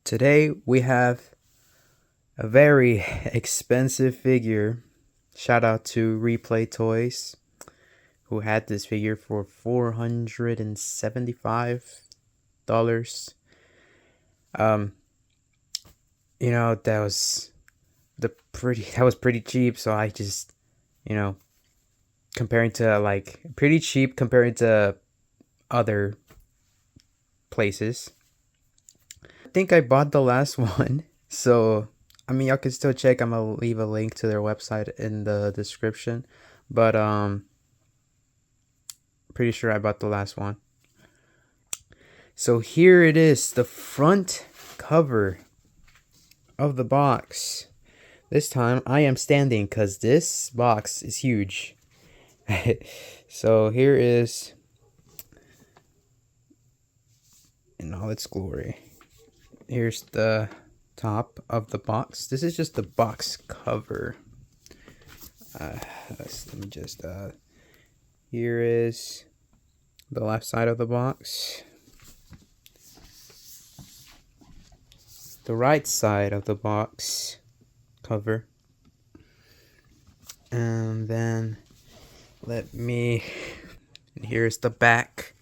Today we have a very expensive figure. Shout out to Replay Toys, who had this figure for $475. Um, that was pretty cheap. So I just, comparing to like pretty cheap comparing to other places. I think I bought the last one. So, I mean, y'all can still check. I'm gonna leave a link to their website in the description. But pretty sure I bought the last one. So here it is, the front cover of the box. This time I am standing because this box is huge. So here is in all its glory. Here's the top of the box. This is just the box cover. Let me just here is the left side of the box, the right side of the box cover, and then and here's the back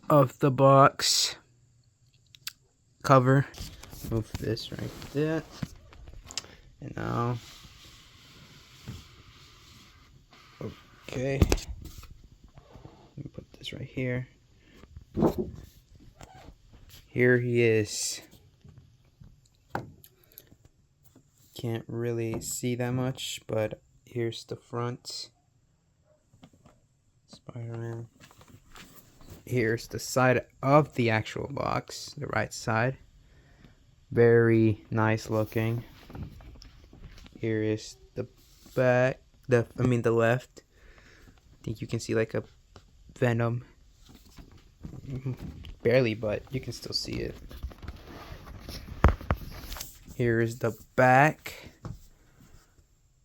of the box cover. Move this right there. And now, okay, let me put this right here. Here he is. Can't really see that much, but here's the front. Spider-Man. Here's the side of the actual box, the right side. Very nice looking. Here is the back, the left. I think you can see like a Venom. Barely, but you can still see it. Here is the back.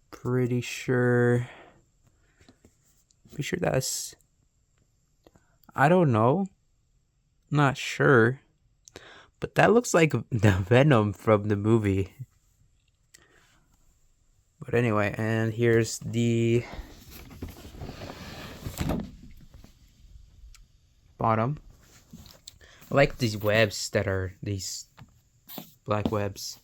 Pretty sure that's, I don't know. Not sure. But that looks like the Venom from the movie. But anyway, and here's the bottom. I like these webs that are these black webs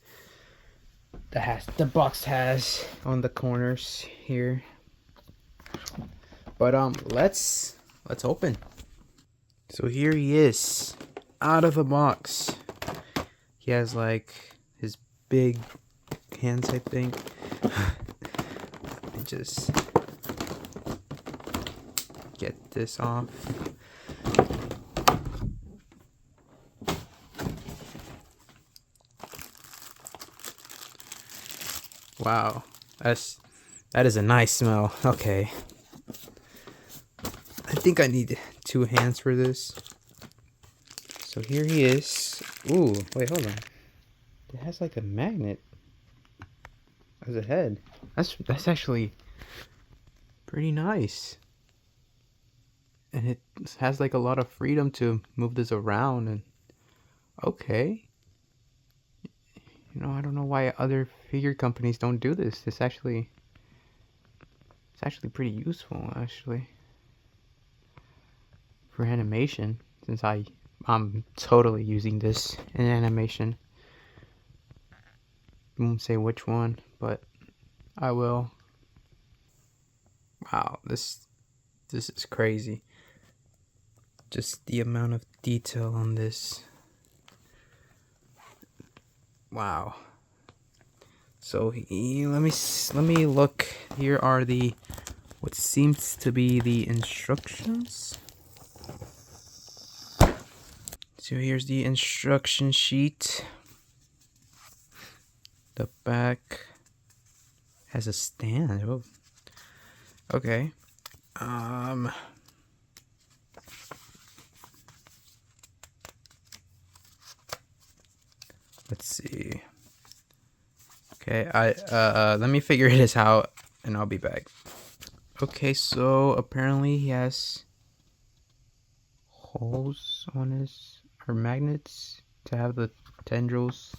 that the box has on the corners here. But let's open. So here he is, out of the box. He has like his big hands, I think. Let me just get this off. Wow, that is a nice smell. Okay, I think I need 2 hands for this. So here he is. Ooh, wait, hold on. It has like a magnet as a head. That's actually pretty nice. And it has like a lot of freedom to move this around, and okay. I don't know why other figure companies don't do this. It's actually pretty useful actually for animation, since I'm totally using this in animation. I won't say which one, but I will. Wow, this is crazy. Just the amount of detail on this. Wow. So let me look. Here are what seems to be the instructions. So here's the instruction sheet. The back has a stand. Oh. Okay. Let's see. Okay, let me figure this out and I'll be back. Okay, so apparently he has holes on his, or magnets, to have the tendrils.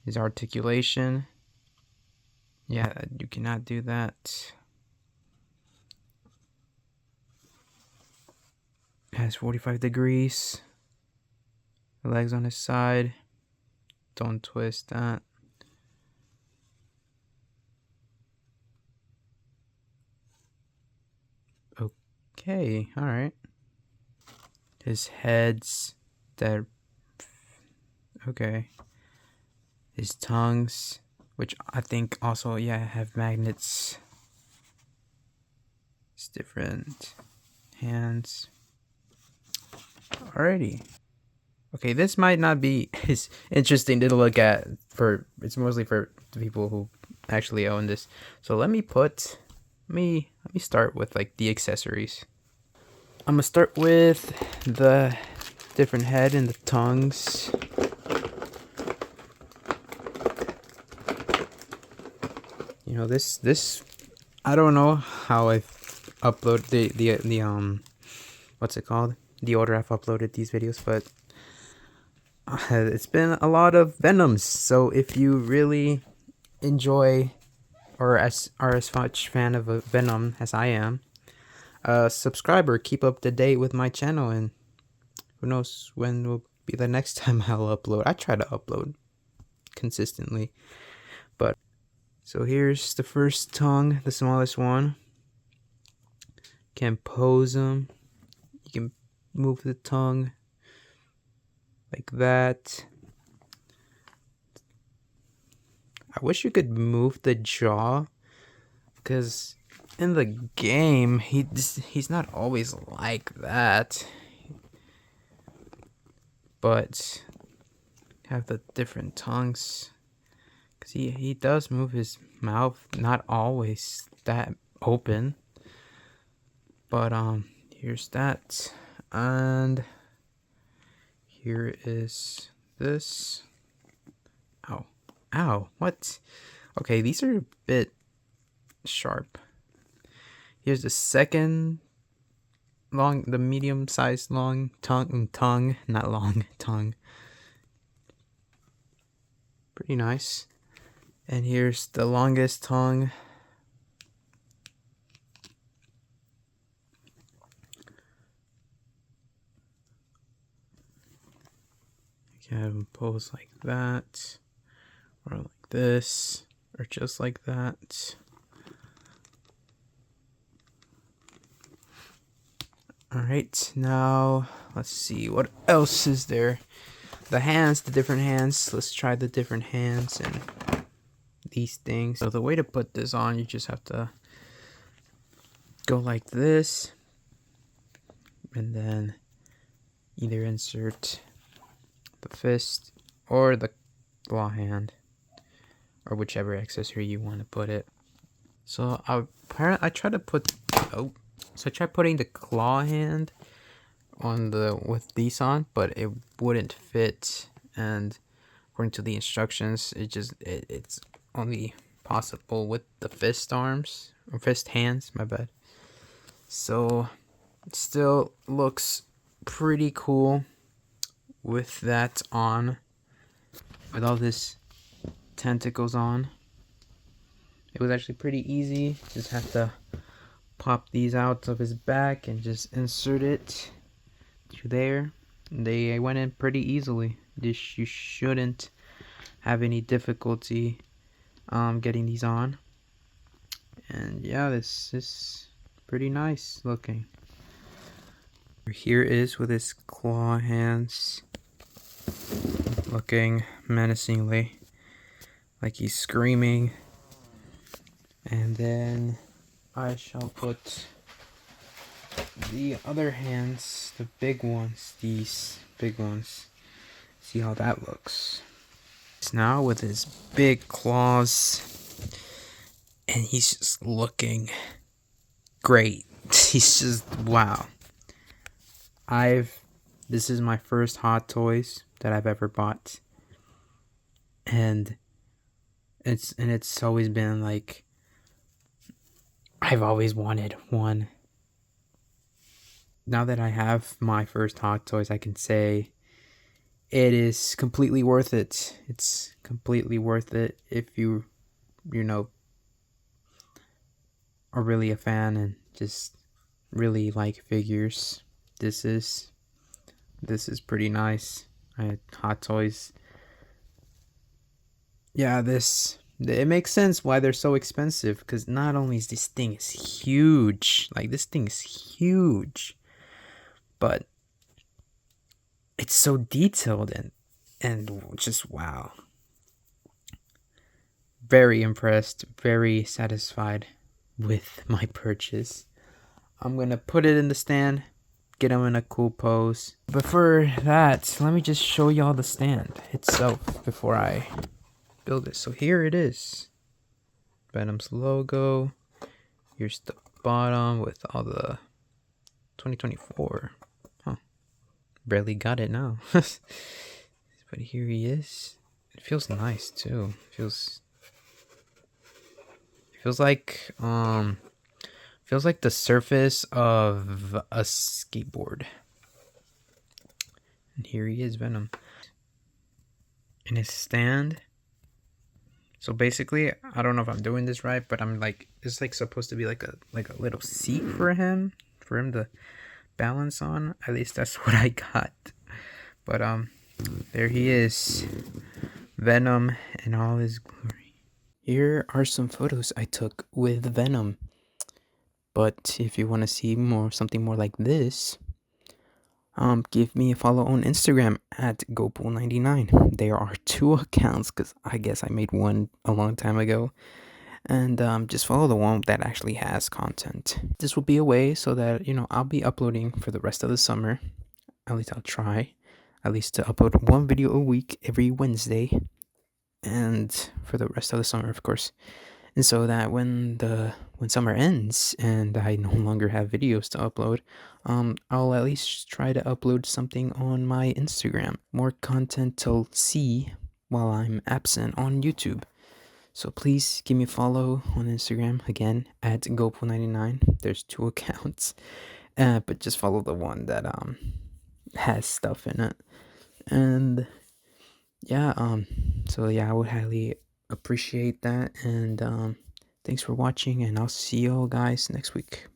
His articulation. Yeah, you cannot do that. Has 45 degrees. The legs on his side. Don't twist that. Okay, alright. His heads that. Okay. His tongues, which I think also, yeah, have magnets. It's different. Hands. Alrighty. Okay, this might not be as interesting to look at it's mostly for the people who actually own this. So let me start with like the accessories. I'm gonna start with the different head and the tongues. You know, this I don't know how I've uploaded the what's it called? The order I've uploaded these videos, but it's been a lot of Venoms. So if you really enjoy or are as much fan of a Venom as I am, subscribe or keep up to date with my channel, and who knows when will be the next time I'll upload. I try to upload consistently. But so here's the first tongue, the smallest one. Can pose them. You can move the tongue like that. I wish you could move the jaw, because in the game he's not always like that. But have the different tongues, because he does move his mouth, not always that open. But here's that, and here is this. Ow, what? Okay, these are a bit sharp. Here's the second the medium-sized long tongue, not long tongue. Pretty nice. And here's the longest tongue. You can have them pose like that, or like this, or just like that. Alright, now let's see what else is there. The hands, the different hands. Let's try the different hands and these things. So the way to put this on, you just have to go like this, and then either insert the fist or the claw hand, or whichever accessory you want to put it. So I try putting the claw hand on with these on, but it wouldn't fit, and according to the instructions, it's only possible with the fist arms, or fist hands, my bad. So it still looks pretty cool with that on, with all this tentacles on. It was actually pretty easy. Just have to pop these out of his back and just insert it to there. They went in pretty easily. You shouldn't have any difficulty getting these on. And yeah, this is pretty nice looking. Here is with his claw hands, looking menacingly like he's screaming. And then I shall put the other hands, the big ones, these big ones. See how that looks. Now with his big claws, and he's just looking great. He's just, wow. This is my first Hot Toys that I've ever bought, and it's always been like, I've always wanted one. Now that I have my first Hot Toys, I can say it is completely worth it. It's completely worth it if you know, are really a fan and just really like figures. This is pretty nice. Hot Toys. Yeah, it makes sense why they're so expensive, because not only is this thing is huge, like this thing is huge, but it's so detailed and just wow. Very impressed, very satisfied with my purchase. I'm gonna put it in the stand, get him in a cool pose. But for that, let me just show y'all the stand itself before I build it. So here it is. Venom's logo. Here's the bottom with all the 2024. Huh. Barely got it now. But here he is. It feels nice too. Feels like the surface of a skateboard. And here he is, Venom. In his stand. So basically, I don't know if I'm doing this right, but I'm like, it's like supposed to be like a little seat for him to balance on. At least that's what I got. But there he is, Venom in all his glory. Here are some photos I took with Venom. But if you want to see something more like this, give me a follow on Instagram at GoPool99. There are 2 accounts because I guess I made one a long time ago. And just follow the one that actually has content. This will be a way so that, I'll be uploading for the rest of the summer. At least I'll try. At least to upload 1 video a week every Wednesday. And for the rest of the summer, of course. And so that when summer ends and I no longer have videos to upload, I'll at least try to upload something on my Instagram. More content to see while I'm absent on YouTube. So please give me a follow on Instagram, again, at GoPool99. There's 2 accounts. But just follow the one that has stuff in it. And yeah, so yeah, I would highly appreciate that. And thanks for watching, and I'll see y'all guys next week.